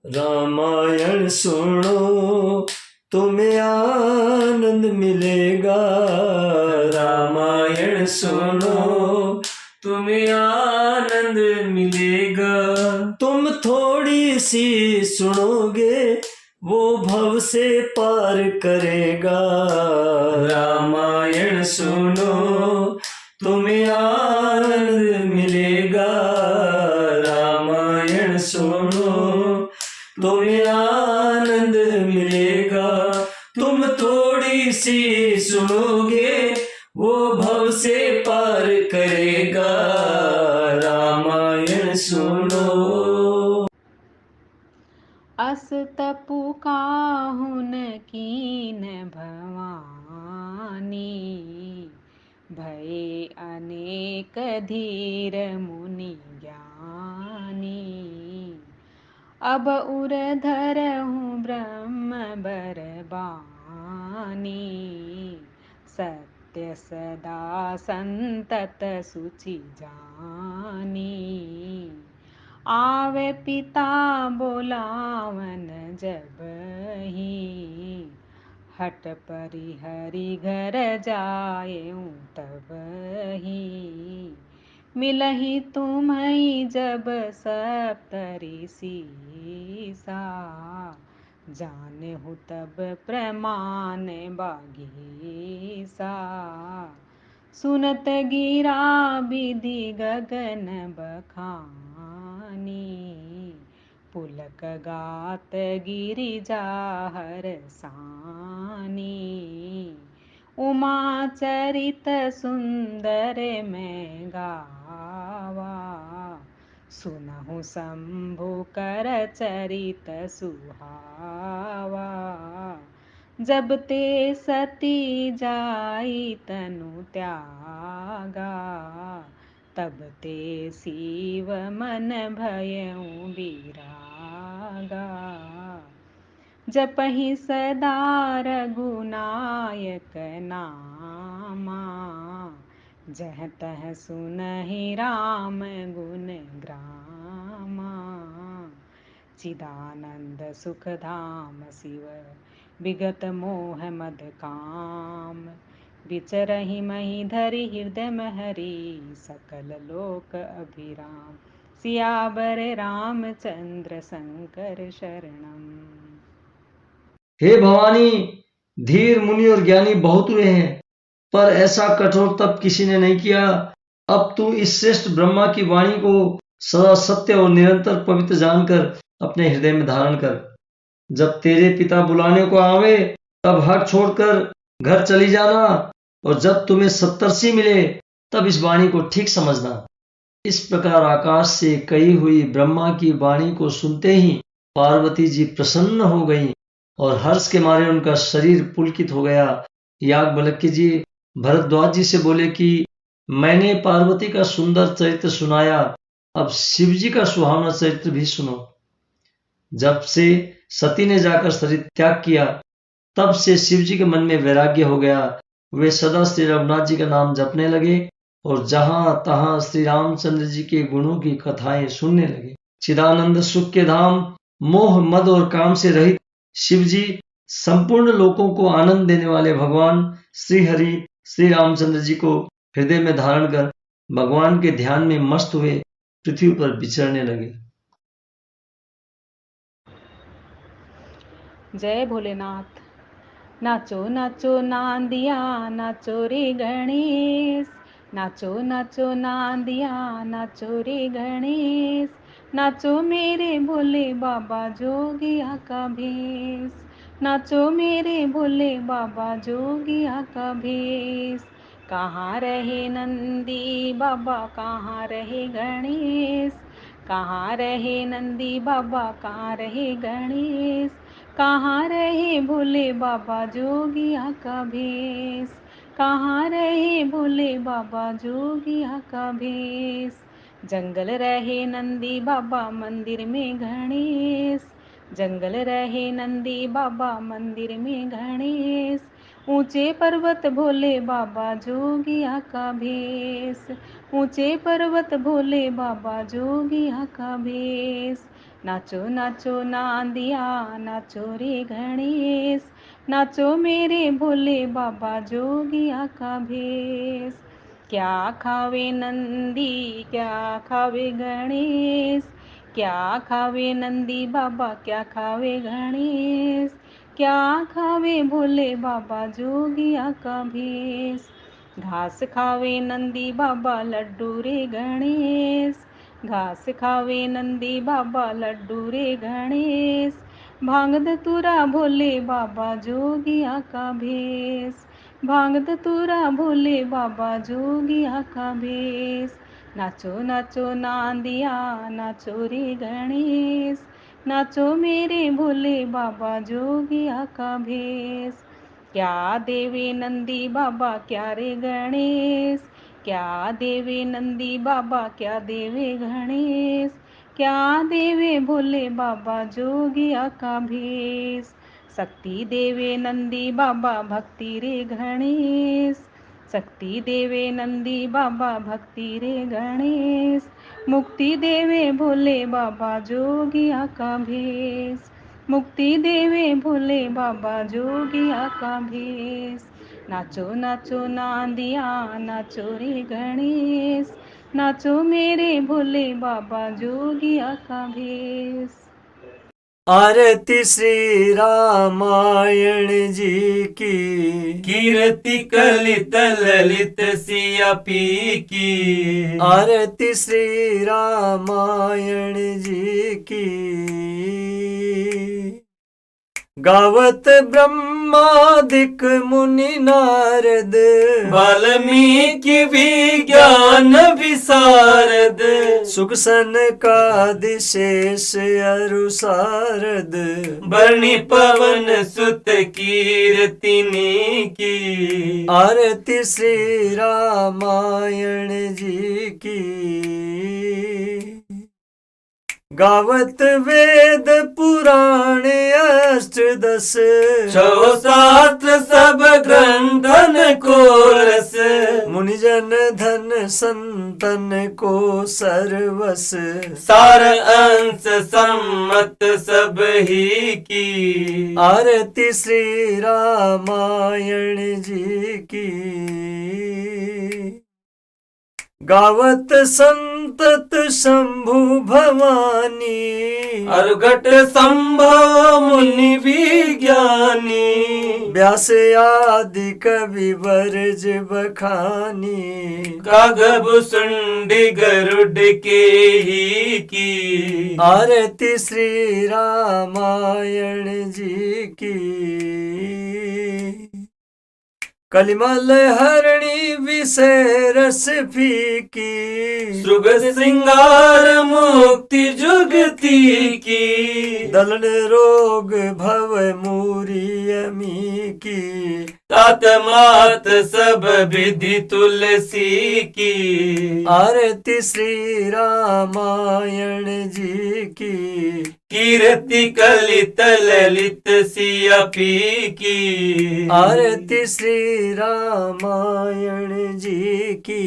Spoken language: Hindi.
रामायण सुनो तुम्हें आनंद मिलेगा। रामायण सुनो तुम्हें आनंद मिलेगा। तुम थोड़ी सी सुनोगे वो भव से पार करेगा। रामायण सुनो तुम्हें आनंद मिलेगा। रामायण सुनो तुम्हें आनंद मिलेगा। तुम थोड़ी सी सुनोगे वो भव से पार करेगा। रामायण सुनो। अस तपु काहुन कीन भवानी, भये अनेक धीर मुनि ज्ञानी। अब उर धरहूँ ब्रह्म बरबानी, सत्य सदा संतत सुचि जानी। आवे पिता बोलावन जबहि, हट परिहरि घर जाएऊँ तबहि। मिलहि तुम्हि जब सप्तऋषि सा, जानहु तब प्रमाण बागीसा। सुनत गिरा विधि गगन बखानी, पुलक गात गिरिजा हरसानी। उमा चरित सुंदर मैं गावा, सुनहु शंभु कर चरित सुहावा। जब ते सती जाई तनु त्यागा, तब ते शिव मन भयउ बिरागा। जपहि सदा रघुनायक नामा, जह तह सुनहि राम गुण ग्रामा। चिदानंद सुख धाम शिव विगत मोह मद काम, विचरहि मही धरि हृदय में हरि, सकल लोक अभिराम। सियावर रामचंद्र शंकर शरणम। हे भवानी, धीर मुनि और ज्ञानी बहुत हुए हैं, पर ऐसा कठोर तप किसी ने नहीं किया। अब तू इस श्रेष्ठ ब्रह्मा की वाणी को सदा सत्य और निरंतर पवित्र जानकर अपने हृदय में धारण कर। जब तेरे पिता बुलाने को आवे तब हट छोड़कर घर चली जाना, और जब तुम्हें सप्तर्षि मिले तब इस वाणी को ठीक समझना। इस प्रकार आकाश से कही हुई ब्रह्मा की वाणी को सुनते ही पार्वती जी प्रसन्न हो गईं और हर्ष के मारे उनका शरीर पुलकित हो गया। याज्ञवल्क्य जी भरद्वाज जी से बोले कि मैंने पार्वती का सुंदर चरित्र सुनाया, अब शिव जी का सुहावना चरित्र भी सुनो। जब से सती ने जाकर शरीर त्याग किया तब से शिव जी के मन में वैराग्य हो गया। वे सदा श्री रघुनाथ जी का नाम जपने लगे और जहां तहां श्री रामचंद्र जी के गुणों की कथाएं सुनने लगे। चिदानंद सुख के धाम, मोह मद और काम से रहित शिव जी, संपूर्ण लोकों को आनंद देने वाले भगवान श्री हरि श्री रामचंद्र जी को हृदय में धारण कर भगवान के ध्यान में मस्त हुए पृथ्वी पर विचरने लगे। जय भोलेनाथ। नाचो नाचो नांदिया नाचो रे गणेश, नाचो नाचो नांदिया नाचो रे गणेश। नाचो मेरे भोले बाबा जोगिया का भेष, नाचो मेरे भोले बाबा जोगिया का भेष। कहाँ रहे नंदी बाबा कहाँ रहे गणेश, कहाँ रहे नंदी बाबा कहाँ रहे गणेश। कहाँ रहे भोले बाबा जोगिया का भेष, कहाँ रहे भोले बाबा जोगिया का भेष। जंगल रहे नंदी बाबा मंदिर में गणेश, जंगल रहे नंदी बाबा मंदिर में गणेश। ऊंचे पर्वत भोले बाबा जोगिया का भेष, ऊंचे पर्वत भोले बाबा जोगिया का भेष। नाचो नाचो नांदिया, नाचो रे गणेश, नाचो मेरे भोले बाबा जोगिया का भेष। क्या खावे नंदी, क्या खावे गणेश, क्या खावे नंदी बाबा, क्या खावे गणेश, क्या खावे भोले बाबा जोगिया का भेष। घास खावे नंदी बाबा, लड्डू रे गणेश, घास खावे नंदी बाबा, लड्डू रे गणेश, भांग धतूरा भोले बाबा जोगिया का भेष। भांग धतूरा भोले बाबा जोगिया का भेष। नाचो नाचो नांदिया, नाचो रे गणेश, नाचो मेरे भोले बाबा जोगिया का भेष। क्या देवे नंदी बाबा, क्या रे गणेश, क्या देवे नंदी बाबा, क्या देवे गणेश, क्या देवे भोले बाबा जोगिया का भेष। शक्ति देवे नंदी बाबा, भक्ति रे गणेश, शक्ति देवे नंदी बाबा, भक्ति रे गणेश, मुक्ति देवे भोले बाबा जोगिया का भेष। मुक्ति देवे भोले बाबा जोगिया का भेष। नाचो नाचो नांदिया, नाचो रे गणेश, नाचो मेरे भोले बाबा जोगिया का भेष। आरती श्री रामायण जी की, कीर्ति कलित ललित सिया पी की। आरती श्री रामायण जी की। गावत ब्रह्मादिक मुनि नारद, वाल्मीकि विज्ञान विशारद। सुख सनकादिशेष अरु सारद, बरणी पवन सुत कीर्तिनी की। आरती श्री रामायण जी की। गावत वेद पुराण अष्टदश, छो शास्त्र सब ग्रंथन को रस। मुनिजन धन संतन को सर्वस, सार अंश सम्मत सब ही की। आरती श्री रामायण जी की। गावत संतत शंभु भवानी, अर्घट संभव मुनि विज्ञानी। व्यास आदि कवि वर्ज बखानी, कागब सुंडी गरुड के ही की। आरती श्री रामायण जी की। कलिमल हरणी विषय रस फीकी, सुग सिंगार मुक्ति जुगती की। दलन रोग भव मूरी अमी की, तात मात सब विधि तुलसी की। आरती श्री रामायण जी की। कीर्ति कलित ललित सिया पी की। आरती श्री रामायण जी की।